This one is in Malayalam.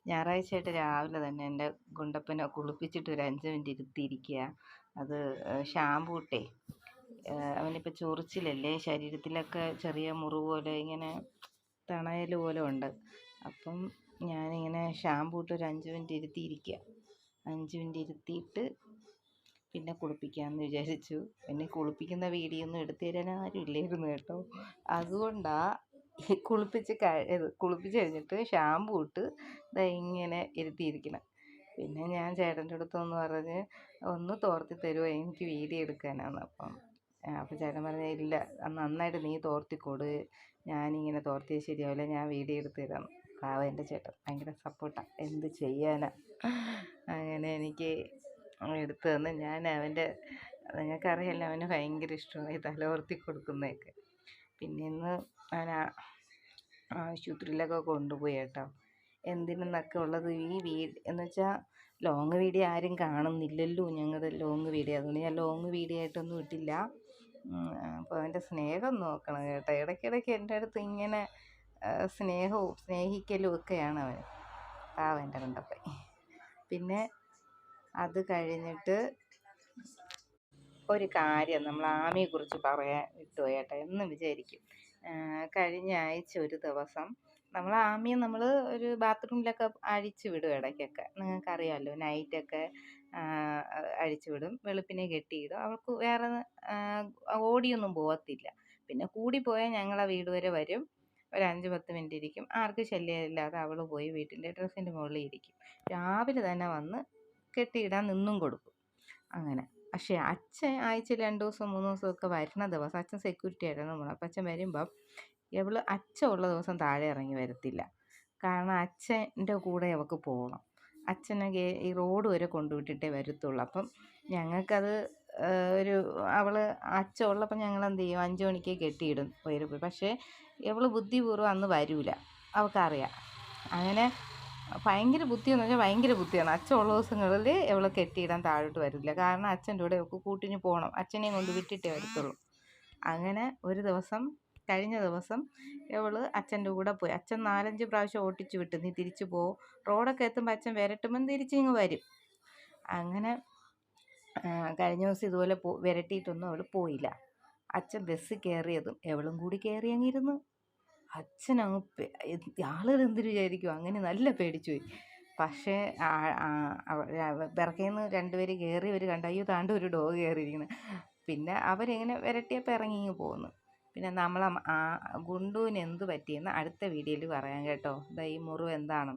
ഞായറാഴ്ചയായിട്ട് രാവിലെ തന്നെ എൻ്റെ ഗുണ്ടപ്പനെ കുളിപ്പിച്ചിട്ട് ഒരു 5 മിനിറ്റ് ഇരുത്തിയിരിക്കുക. അത് ഷാമ്പൂ ഇട്ടേ അവനിപ്പോൾ ചൊറിച്ചിലല്ലേ, ശരീരത്തിലൊക്കെ ചെറിയ മുറിവ് പോലെ ഇങ്ങനെ തണയൽ പോലെ ഉണ്ട്. അപ്പം ഞാനിങ്ങനെ ഷാമ്പൂ ഇട്ട് ഒരു 5 മിനിറ്റ് ഇരുത്തിയിരിക്കുക. 5 മിനിറ്റ് ഇരുത്തിയിട്ട് പിന്നെ കുളിപ്പിക്കാമെന്ന് വിചാരിച്ചു. എന്നെ കുളിപ്പിക്കുന്ന വീഡിയോ ഒന്നും എടുത്തു തരാൻ ആരും ഇല്ലായിരുന്നു കേട്ടോ. അതുകൊണ്ടാണ് കുളിപ്പിച്ച് കഴിഞ്ഞിട്ട് ഷാമ്പൂ ഇട്ട് ഇങ്ങനെ ഇരുത്തിയിരിക്കണം. പിന്നെ ഞാൻ ചേട്ടൻ്റെ അടുത്തൊന്ന് പറഞ്ഞ് ഒന്ന് തോർത്തി തരുമോ, എനിക്ക് വീഡിയോ എടുക്കാനാണ്. അപ്പം ചേട്ടൻ പറഞ്ഞ ഇല്ല, നന്നായിട്ട് നീ തോർത്തിക്കൊട്, ഞാനിങ്ങനെ തോർത്തിയാൽ ശരിയാവില്ല, ഞാൻ വീഡിയോ എടുത്ത് തരാം. പാവം എൻ്റെ ചേട്ടൻ ഭയങ്കര സപ്പോർട്ടാണ്, എന്ത് ചെയ്യാനാ. അങ്ങനെ എനിക്ക് എടുത്തു തന്ന് ഞാൻ നിങ്ങൾക്കറിയാമല്ലോ, അവന് ഭയങ്കര ഇഷ്ടമായി തലോർത്തി കൊടുക്കുന്നതൊക്കെ. പിന്നെ ഇന്ന് ഞാൻ ആശുപത്രിയിലൊക്കെ കൊണ്ടുപോയി കേട്ടോ. എന്തിനെന്നൊക്കെ ഉള്ളത് എന്ന് വെച്ചാൽ ലോങ് വീഡിയോ ആരും കാണുന്നില്ലല്ലോ, ഞങ്ങളുടെ ലോങ് വീഡിയോ. അതുകൊണ്ട് ഞാൻ ലോങ് വീഡിയോ ആയിട്ടൊന്നും ഇട്ടില്ല. അപ്പോൾ അവൻ്റെ സ്നേഹം നോക്കണം കേട്ടോ. ഇടയ്ക്കിടയ്ക്ക് എൻ്റെ അടുത്ത് ഇങ്ങനെ സ്നേഹവും സ്നേഹിക്കലും ഒക്കെയാണ് അവൻ. എൻ്റെ കണ്ടപ്പോൾ. പിന്നെ അത് കഴിഞ്ഞിട്ട് ഒരു കാര്യം നമ്മൾ ആമിയെക്കുറിച്ച് പറയാൻ വിട്ടുപോയി കേട്ടോ. എന്നും വിചാരിക്കും. കഴിഞ്ഞ ആഴ്ച ഒരു ദിവസം നമ്മൾ ഒരു ബാത്റൂമിലൊക്കെ അഴിച്ചു വിടും ഇടയ്ക്കൊക്കെ, നിങ്ങൾക്കറിയാമല്ലോ. നൈറ്റൊക്കെ അഴിച്ചു വിടും, വെളുപ്പിനെ കെട്ടിയിടും. അവൾക്ക് വേറെ ഓടിയൊന്നും പോകത്തില്ല. പിന്നെ കൂടിപ്പോയാൽ ഞങ്ങളെ വീട് വരെ വരും, ഒരു 5-10 മിനിറ്റ് ഇരിക്കും, ആർക്കും ശല്യമില്ലാതെ അവൾ പോയി വീട്ടിൻ്റെ ഡ്രസ്സിൻ്റെ മുകളിൽ ഇരിക്കും. രാവിലെ തന്നെ വന്ന് കെട്ടിയിടാൻ നിന്നും കൊടുക്കും. അങ്ങനെ. പക്ഷേ അച്ഛൻ ആഴ്ചയിൽ 2 ദിവസം 3 ദിവസമൊക്കെ വരുന്ന ദിവസം അച്ഛൻ സെക്യൂരിറ്റി ആയിരുന്നു നമ്മൾ. അപ്പം അച്ഛൻ വരുമ്പം അച്ഛൻ ഉള്ള ദിവസം താഴെ ഇറങ്ങി വരത്തില്ല. കാരണം അച്ഛൻ്റെ കൂടെ അവൾക്ക് പോകണം. അച്ഛനെ ഈ റോഡ് വരെ കൊണ്ടുവിട്ടിട്ടേ വരത്തുള്ളൂ. അപ്പം ഞങ്ങൾക്കത് അച്ഛൻ ഉള്ളപ്പം ഞങ്ങൾ എന്ത് ചെയ്യും, 5 മണിക്ക് കെട്ടിയിടും പോയി. പക്ഷേ ബുദ്ധിപൂർവ്വം അന്ന് വരില്ല, അവൾക്കറിയാം. അങ്ങനെ ഭയങ്കര ബുദ്ധിയെന്ന് വെച്ചാൽ ഭയങ്കര ബുദ്ധിയാണ്. അച്ഛൻ ഉള്ള ദിവസങ്ങളിൽ കെട്ടിയിടാൻ താഴോട്ട് വരില്ല. കാരണം അച്ഛൻ്റെ കൂടെ കൂട്ടിന് പോകണം, അച്ഛനെയും കൊണ്ട് വിട്ടിട്ടേ വരത്തുള്ളൂ. അങ്ങനെ കഴിഞ്ഞ ദിവസം അച്ഛൻ്റെ കൂടെ പോയി. അച്ഛൻ 4-5 പ്രാവശ്യം ഓട്ടിച്ച് വിട്ട്, നീ തിരിച്ചു പോ, റോഡൊക്കെ എത്തുമ്പോൾ അച്ഛൻ വരട്ടുമ്പം തിരിച്ചിങ്ങ് വരും. അങ്ങനെ കഴിഞ്ഞ ദിവസം ഇതുപോലെ വിരട്ടിയിട്ടൊന്നും അവൾ പോയില്ല. അച്ഛൻ ബസ്സിൽ കയറിയതും അവളും കൂടി കയറി അങ്ങിരുന്നു. അച്ഛനങ്ങ് ആളുകൾ എന്തിനു വിചാരിക്കും, അങ്ങനെ നല്ല പേടിച്ചു പോയി. പക്ഷേ പിറകേന്ന് 2 പേര് കയറിയവർ കണ്ട, അയ്യോ താണ്ട് ഒരു ഡോഗ് കയറിയിരിക്കുന്നത്. പിന്നെ അവരെങ്ങനെ വിരട്ടിയപ്പോൾ ഇറങ്ങി പോകുന്നു. പിന്നെ ഗുണ്ടുവിന് എന്ത് പറ്റിയെന്ന് അടുത്ത വീഡിയോയിൽ പറയാം കേട്ടോ. ഈ മുറിവ് എന്താണ്